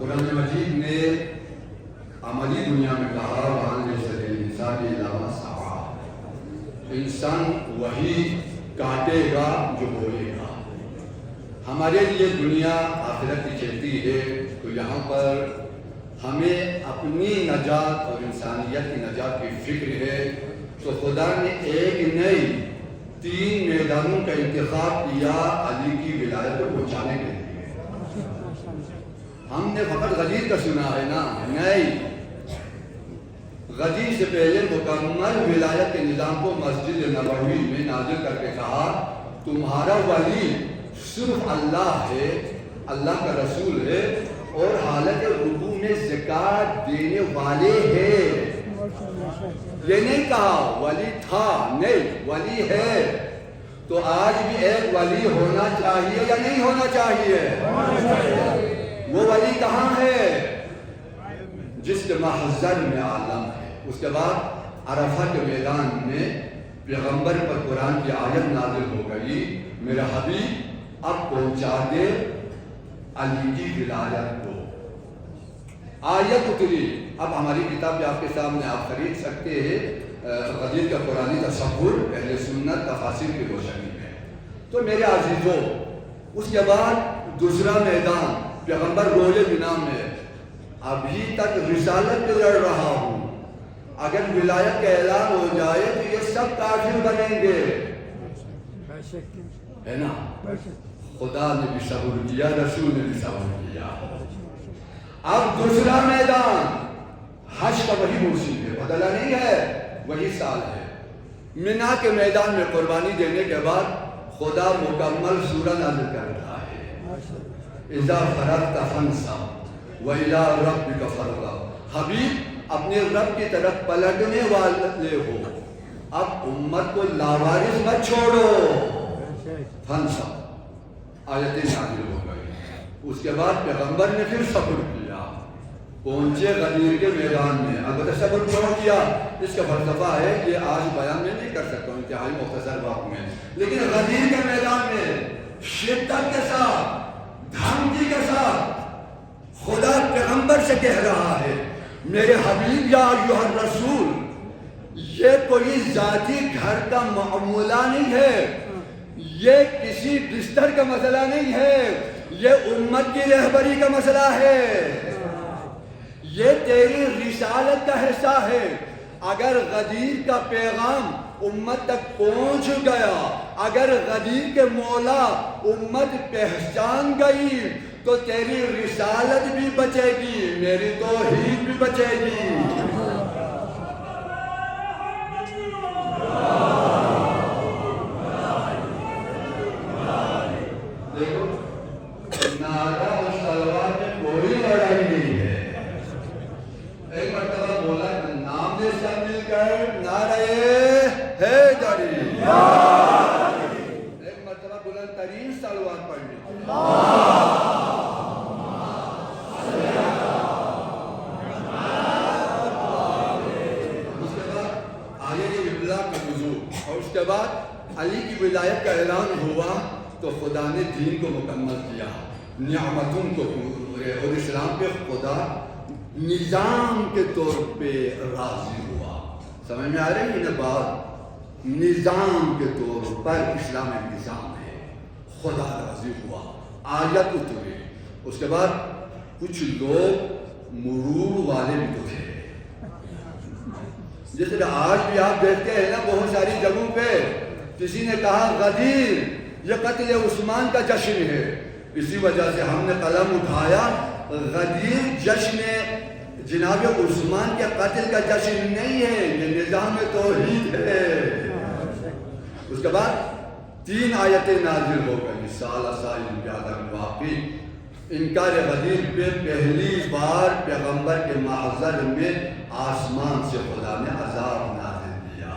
قرآن مجید نے عملی دنیا میں کہا وَأَنْ لَيْسَ لِلْإِنسَانِ إِلَّا مَا سَعَىٰ، انسان وہی کاٹے گا جو بولے گا۔ ہمارے لیے دنیا آخرت کی چلتی ہے، تو یہاں پر ہمیں اپنی نجات اور انسانیت کی نجات کی فکر ہے، تو خدا نے ایک نئی 3 میدانوں کا انتخاب کیا علی کی ولایت کو پہنچانے کے لیے۔ ہم نے فقط غدیر کا سنا ہے نا، نہیں، غدیر سے پہلے مکمل ولایت کے نظام کو مسجد نبوی میں نازل کر کے کہا تمہارا ولی صرف اللہ ہے، اللہ کا رسول ہے، اور حالت رکوع میں زکوٰۃ دینے والے ہیں۔ یہ نہیں کہا ولی تھا، نہیں، ولی ہے۔ تو آج بھی ایک ولی ہونا چاہیے یا نہیں ہونا چاہیے؟ وہ ولی کہاں ہے؟ جس کے محضر میں عالم ہے۔ اس کے بعد عرفہ کے میدان میں پیغمبر پر قرآن کی آیت نازل ہو گئی، میرا حبیب اب پہنچا دے علی کی ولایت کو۔ آیت اتری، اب ہماری کتاب آپ کے سامنے آپ خرید سکتے ہیں، غدیر کا قرآنی تصور اہل سنت تفاسیر کی روشنی میں۔ تو میرے عزیزوں، اس کے بعد دوسرا میدان پیغمبر روئے بنا میں، ابھی تک رسالت پہ لڑ رہا ہوں، اگر ولایت کا اعلان ہو جائے تو یہ سب کافر بنیں گے، ہے نا؟ خدا نے بھی صبر کیا، رسول نے بھی صبر کیا۔ اب دوسرا میدان حج کا وہی موسم ہے، بدلا نہیں ہے، وہی سال ہے۔ منا کے میدان میں قربانی دینے کے بعد خدا مکمل سورہ نازل کر رہا ہے، اذا فرغت فانصب وإلی ربک فارغب، حبیب اپنے رب کی طرف پلٹنے والے ہو، اب امت کو لاوارث مت چھوڑو۔ فانصب آیتیں نازل ہو گئی۔ اس کے بعد پیغمبر نے پھر صبر کیا، پہنچے غدیر کے میدان میں۔ اگر صبر کیوں کیا، اس کا فلسفہ ہے کہ آج بیان میں نہیں کر سکتا ہوں انتہائی مختصر وقت میں، لیکن غدیر کے میدان میں شدت کے ساتھ، دھمکی کے ساتھ خدا پیغمبر سے کہہ رہا ہے میرے حبیب یا ایھا الرسول، یہ کوئی ذاتی گھر کا معاملہ نہیں ہے، یہ کسی بستر کا مسئلہ نہیں ہے، یہ امت کی رہبری کا مسئلہ ہے، یہ تیری رسالت کا حصہ ہے۔ اگر غدیر کا پیغام امت تک پہنچ گیا، اگر غدیر کے مولا امت پہچان گئی، تو تیری رسالت بھی بچے گی، میری توحید بھی بچے گی۔ دیکھو، نعرہ اور تلوار میں کوئی لڑائی نہیں ہے۔ ایک مرتبہ بولا نام نے سب مل کر نعرہ حیدری، ایک مرتبہ بلند ترین تلوار پڑھ لی، اس کے بعد آیت ابلاغ کا نزول، اور اس کے بعد علی کی ولایت کا اعلان ہوا، تو خدا نے دین کو مکمل کیا، نعمتوں کو پورے، اور اسلام پہ خدا نظام کے طور پہ راضی ہوا۔ سمجھ میں آ رہی ہے بات؟ نظام کے طور پر اسلام نظام ہے، خدا راضی ہوا، آیت اتری۔ اس کے بعد کچھ لوگ مرور والے بھی تو تھے، جس طرح آج بھی آپ دیکھتے ہیں نا بہت ساری جگہوں پہ کسی نے کہا غدیر یہ قتل عثمان کا جشن ہے، اسی وجہ سے ہم نے قلم اٹھایا، غدیر جشن جناب عثمان کے قتل کا جشن نہیں ہے، یہ نظام توحید ہے۔ اس کے بعد 3 آیتیں نازل ہو گئی، سال سائل پیادہ واقعی، انکار غدیر پہ پہلی بار پیغمبر کے محضر میں آسمان سے خدا نے عذاب نازل کیا۔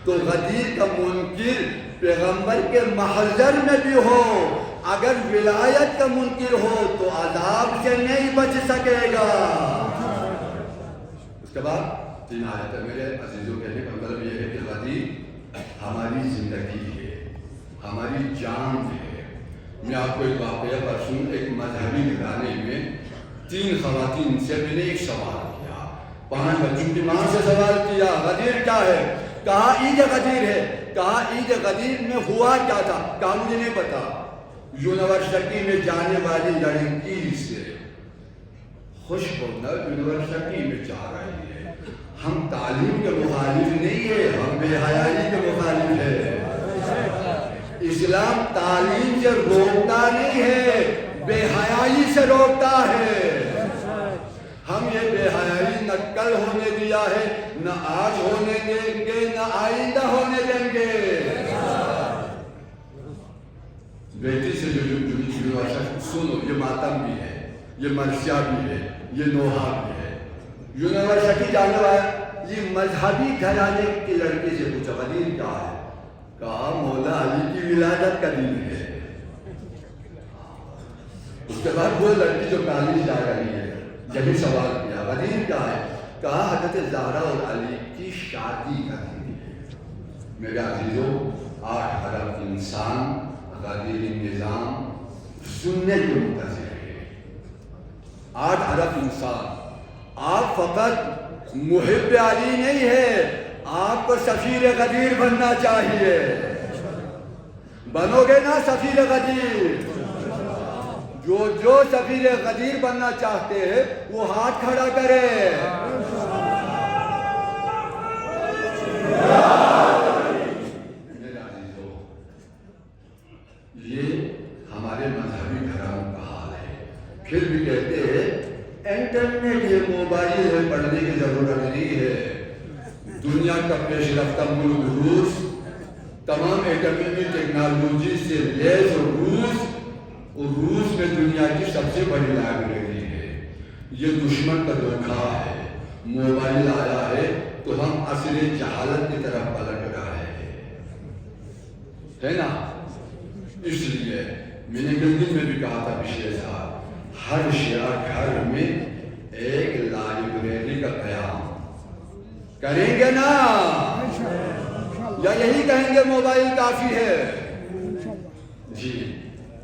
تو غدیر کا منکر پیغمبر کے محضر میں بھی ہو، اگر ولایت کا منکر ہو تو عذاب سے نہیں بچ سکے گا۔ اس کے بعد 3 آیتیں، میرے عزیزوں کہنے کا مطلب یہ ہے کہ غدیر ہماری زندگی ہے، ہماری جان ہے۔ میں آپ کو ایک واقعہ پرسوں ایک مذہبی گھرانے میں 3 خواتین سے میں نے ایک سوال کیا، 5 بچوں کی ماں سے سوال کیا غدیر کیا ہے، کہا عید غدیر ہے، کہا عید غدیر میں ہوا کیا تھا، کہا مجھے نہیں پتا، یونیورسٹی میں جانے والی لڑکی سے خوش ہونا یونیورسٹی میں جا رہی ہے، ہم تعلیم کے مخالف نہیں ہے، ہم بے حیائی کے مخالف ہے۔ اسلام تعلیم سے روکتا نہیں ہے، بے حیائی سے روکتا ہے۔ ہم یہ بے حیائی نہ کل ہونے دیا ہے، نہ آج ہونے دیں گے، نہ آئندہ ہونے دیں گے۔ بیٹی سے جو سنو، یہ ماتم بھی ہے، یہ مرثیہ بھی ہے، یہ نوحہ بھی ہے۔ یونیورسٹی جانے والا یہ مذہبی گھرانے کی لڑکی سے پوچھا غدیر کیا ہے، کہا مولا علی کی ولادت کا دن ہے۔ اس کے بعد وہ لڑکی جو کالج جا رہی ہے یہی سوال کیا غدیر کیا ہے، کہا حضرت زہرا اور علی کی شادی کا دن ہے۔ میرے عزیزوں، 8 ارب انسان غدیر نظام سننے کے منتظر ہے۔ 8 ارب انسان، آپ فقط محب علی نہیں ہے، آپ کو سفیر غدیر بننا چاہیے۔ بنو گے نا سفیر غدیر؟ جو سفیر غدیر بننا چاہتے ہیں وہ ہاتھ کھڑا کرے۔ میرے عزیزو، یہ ہمارے مذہبی گھرانوں کا حال ہے۔ پھر بھی کہتے ہیں انٹرنیٹ ہے، موبائل ہے، پڑھنے کی ضرورت نہیں ہے۔ دنیا کا پیش رفتہ ملک روس تمام ایٹمی ٹیکنالوجی سے لیس اور روس میں دنیا کی سب سے بڑی لائبریری ہے۔ یہ دشمن کا دھوکہ ہے، موبائل آیا ہے تو ہم عصر جہالت کی طرف پلٹ رہے ہیں، ہے نا؟ اس لیے میں نے دن میں بھی کہا تھا پچھلے سال، ہر شیعہ گھر میں ایک لائبریری کا قیام کریں گے نا، یا یہی کہیں گے موبائل کافی ہے؟ جی،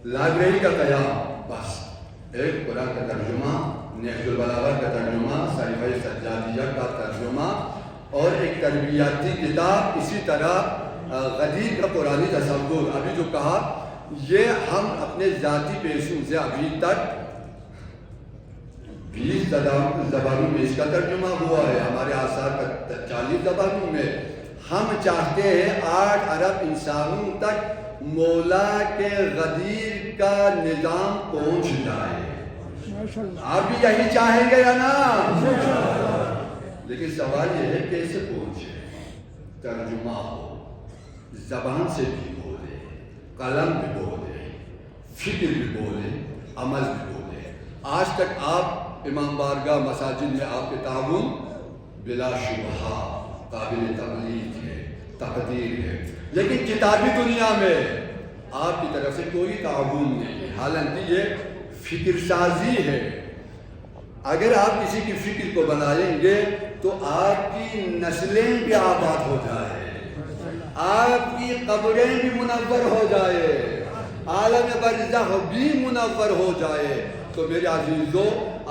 لائبریری کا قیام، بس ایک قرآن کا ترجمہ، نہج البلاغہ کا ترجمہ، صحیفہ سجادیہ کا ترجمہ، اور ایک تربیتی کتاب۔ اسی طرح غدیر کا قرآنی تصور، ابھی جو کہا، یہ ہم اپنے ذاتی پیشوں سے ابھی تک 20 زبانوں میں اس کا ترجمہ ہوا ہے، ہمارے آثار کا 40 زبانوں میں۔ ہم چاہتے ہیں 8 ارب انسانوں تک مولا کے غدیر کا نظام پہنچ جائے۔ آپ بھی یہی چاہیں گے یا نا؟ لیکن سوال یہ ہے کیسے پہنچے؟ ترجمہ ہو، زبان سے بھی بولے، قلم بھی بولے، فکر بھی بولے، عمل بھی بولے۔ آج تک آپ امام بارگاہ مساجد میں آپ کے تعاون بلا شبہ قابل تقلید ہے، تقدیر ہے، لیکن کتابی دنیا میں آپ کی طرف سے کوئی تعاون نہیں ہے، حالانکہ یہ فکر سازی ہے۔ اگر آپ کسی کی فکر کو بنائیں گے تو آپ کی نسلیں بھی آباد ہو جائے، آپ کی قبریں بھی منور ہو جائے، عالم برزخ بھی منور ہو جائے۔ تو میرے عزیزو،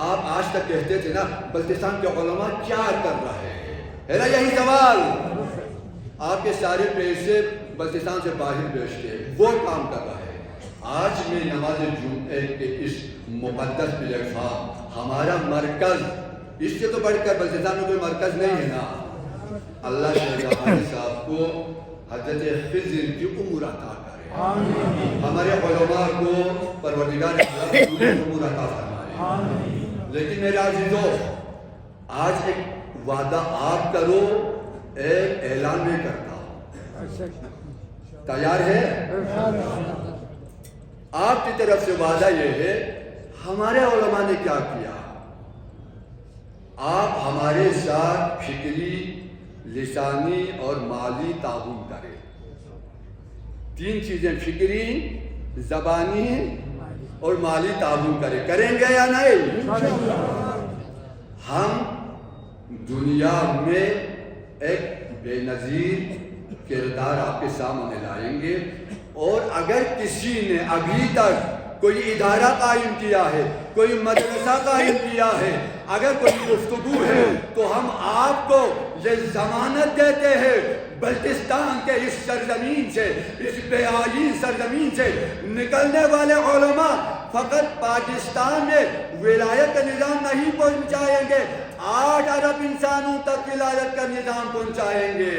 آپ آج تک کہتے تھے نا بلتستان کے علماء کیا کر رہے ہیں، ہے نا یہی سوال؟ آپ کے سارے پیسے بلتستان سے باہر بیچتے، وہ کام کر رہے ہیں۔ آج میں نماز جمعے کے اس مقدس پلیٹ فارم، ہمارا مرکز، اس سے تو بڑھ کر بلتستان میں کوئی مرکز نہیں ہے نا۔ اللہ شیخ رحمانی صاحب کو حضرت خضر کی عمر عطا کرے، ہمارے علماء کو پروردگار عمر عطا فرمائے۔ لیکن میرے عزیزو، آج ایک وعدہ آپ کرو، ایک اعلان میں کرتا ہوں، تیار ہے؟ آپ کی طرف سے وعدہ یہ ہے، ہمارے علماء نے کیا کیا، آپ ہمارے ساتھ فکری، لسانی اور مالی تعاون کریں۔ 3 چیزیں، فکری، زبانی اور مالی تعاون کریں گے یا نہیں؟ ہم دنیا میں ایک بے نظیر کردار آپ کے سامنے لائیں گے، اور اگر کسی نے ابھی تک کوئی ادارہ قائم کیا ہے، کوئی مدرسہ قائم کیا ہے، اگر کوئی گفتگو ہے تو ہم آپ کو یہ ضمانت دیتے ہیں بلتستان کے اس سرزمین سے، اس بے آئین سرزمین سے نکلنے والے علماء فقط پاکستان میں ولایت کا نظام نہیں پہنچائیں گے، 8 ارب انسانوں تک ولایت کا نظام پہنچائیں گے۔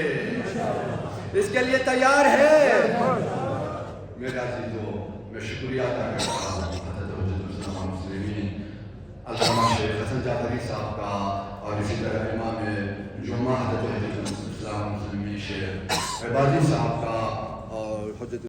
اس کے لیے تیار ہے؟ میرے عزیزو، میں شکریہ ادا کرتا ہوں حضرت حجت الاسلام مسلمین علامہ شیخ حسن جعفری صاحب کا، اور اسی طرح امام جمعہ حضرت حجت الاسلام مسلمین شیخ عبادی صاحب کا، اور حجت